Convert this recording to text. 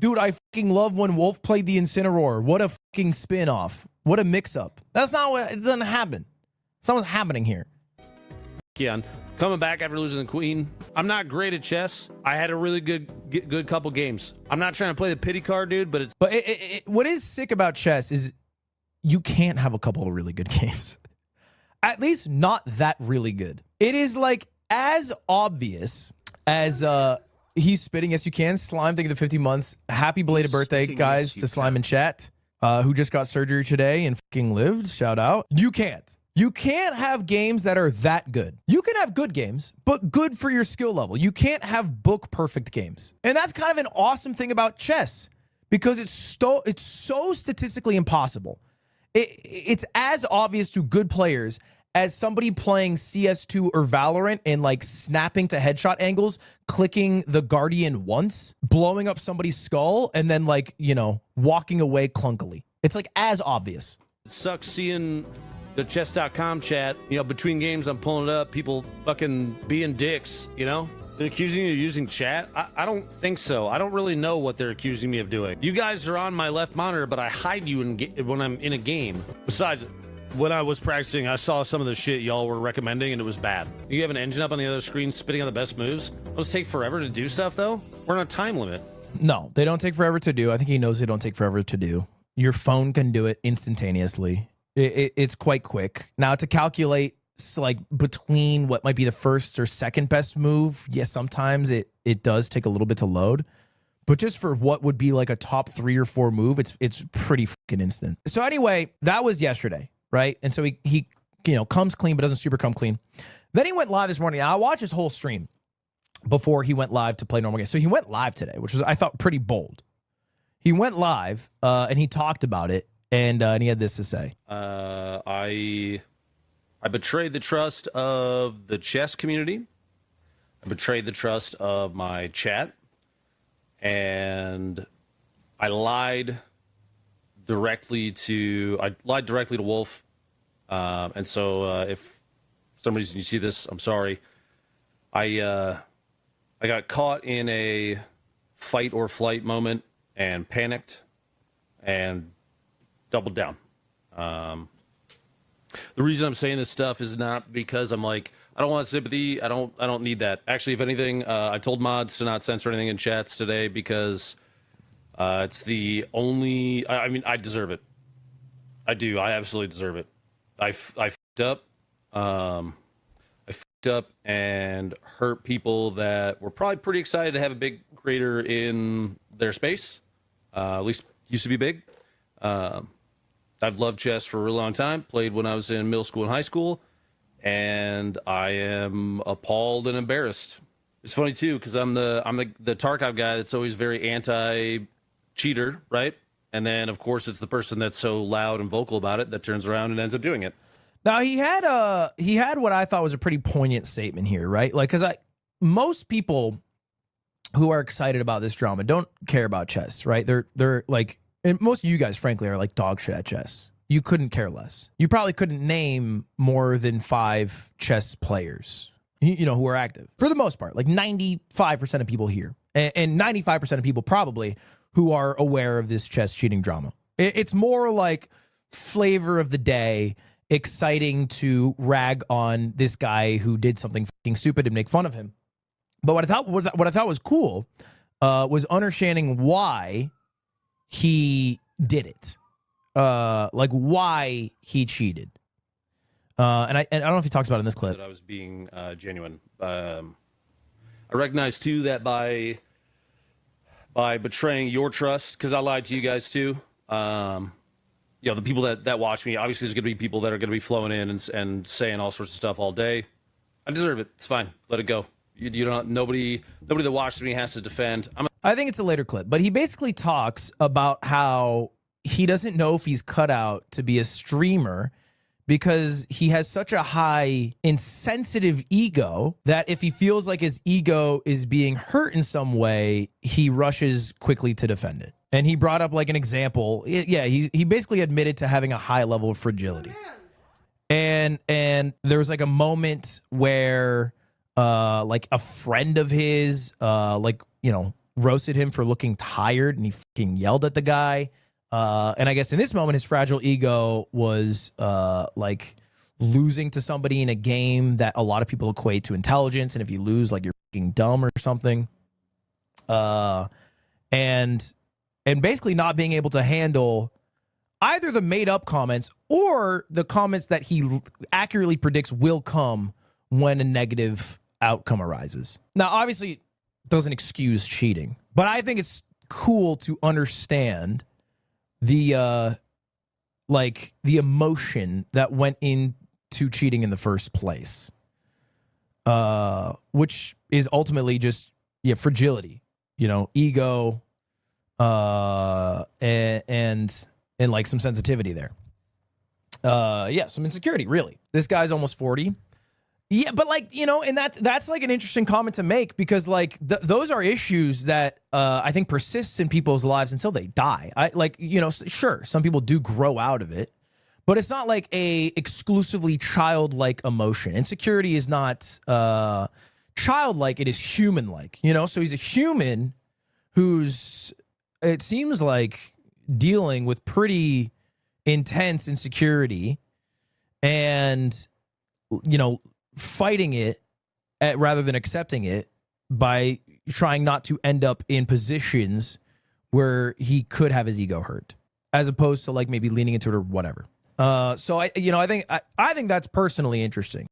dude, I fucking love when Wolf played the Incineroar. What a fucking spin-off. What a mix-up. That's not what, it doesn't happen. It's not what's happening here. Keon, coming back after losing the Queen. I'm not great at chess. I had a really good couple games. I'm not trying to play the pity card, dude, but it's... But what is sick about chess is you can't have a couple of really good games. At least not that really good. It is like as obvious as he's spitting. Yes, you can. Slime, thank you for 50 months. Happy belated birthday, guys, to Slime in chat, who just got surgery today and fucking lived. Shout out. You can't. You can't have games that are that good. You can have good games, but good for your skill level. You can't have book perfect games. And that's kind of an awesome thing about chess because it's so statistically impossible. It's as obvious to good players as somebody playing CS2 or Valorant and like snapping to headshot angles, clicking the Guardian once, blowing up somebody's skull, and then like, you know, walking away clunkily. It's like as obvious. It sucks seeing the chess.com chat, you know, between games I'm pulling it up, people fucking being dicks, you know? They're accusing you of using chat? I don't think so. I don't really know what they're accusing me of doing. You guys are on my left monitor, but I hide you when I'm in a game. Besides, when I was practicing, I saw some of the shit y'all were recommending, and it was bad. You have an engine up on the other screen spitting out the best moves? Those take forever to do stuff, though? We're on a time limit. No, they don't take forever to do. I think he knows they don't take forever to do. Your phone can do it instantaneously. It's quite quick. Now, to calculate like between what might be the first or second best move, yes, sometimes it does take a little bit to load. But just for what would be like a top 3 or 4 move, it's pretty fucking instant. So anyway, that was yesterday, right? And so he you know, comes clean, but doesn't super come clean. Then he went live this morning. I watched his whole stream before he went live to play normal games. So he went live today, which was, I thought, pretty bold. He went live and he talked about it, and he had this to say. I betrayed the trust of the chess community. I betrayed the trust of my chat. And I lied directly to Wolf. And so if for some reason you see this, I'm sorry. I got caught in a fight or flight moment and panicked and doubled down. The reason I'm saying this stuff is not because I'm like, I don't want sympathy. I don't need that. Actually, if anything, I told mods to not censor anything in chats today because it's the only. I mean, I deserve it. I do. I absolutely deserve it. I fucked up. I fucked up and hurt people that were probably pretty excited to have a big creator in their space. At least used to be big. I've loved chess for a really long time. Played when I was in middle school and high school, and I am appalled and embarrassed. It's funny too because I'm the Tarkov guy that's always very anti-cheater, right? And then of course it's the person that's so loud and vocal about it that turns around and ends up doing it. Now he had what I thought was a pretty poignant statement here, right? Like, because most people who are excited about this drama don't care about chess, right? They're like. And most of you guys, frankly, are like dog shit at chess. You couldn't care less. You probably couldn't name more than 5 chess players, you know, who are active. For the most part, like 95% of people here. And 95% of people probably who are aware of this chess cheating drama. It's more like flavor of the day, exciting to rag on this guy who did something fucking stupid and make fun of him. But what I thought was cool was understanding why he did it, like why he cheated, and I don't know if he talks about it in this clip. That I was being genuine. I recognize too that by betraying your trust, because I lied to you guys too. You know, the people that watch me. Obviously, there's going to be people that are going to be flowing in and saying all sorts of stuff all day. I deserve it. It's fine. Let it go. You don't. Nobody that watches me has to defend. I think it's a later clip, but he basically talks about how he doesn't know if he's cut out to be a streamer because he has such a high insensitive ego that if he feels like his ego is being hurt in some way, he rushes quickly to defend it. And he brought up like an example. Yeah, he basically admitted to having a high level of fragility. And there was like a moment where like a friend of his, like, you know, roasted him for looking tired, and he fucking yelled at the guy. And I guess in this moment, his fragile ego was like losing to somebody in a game that a lot of people equate to intelligence, and if you lose, like, you're fucking dumb or something. And basically not being able to handle either the made up comments or the comments that he accurately predicts will come when a negative outcome arises. Now, obviously, it doesn't excuse cheating, but I think it's cool to understand the the emotion that went into cheating in the first place, which is ultimately just fragility, ego, and like some sensitivity there. Some insecurity, really. This guy's almost 40. Yeah, but like, and that's like an interesting comment to make, because like those are issues that I think persists in people's lives until they die. Sure, some people do grow out of it, but it's not like a exclusively childlike emotion. Insecurity is not childlike, it is human-like, so he's a human who's, it seems like, dealing with pretty intense insecurity and, fighting it rather than accepting it by trying not to end up in positions where he could have his ego hurt, as opposed to like maybe leaning into it or whatever. So I think that's personally interesting.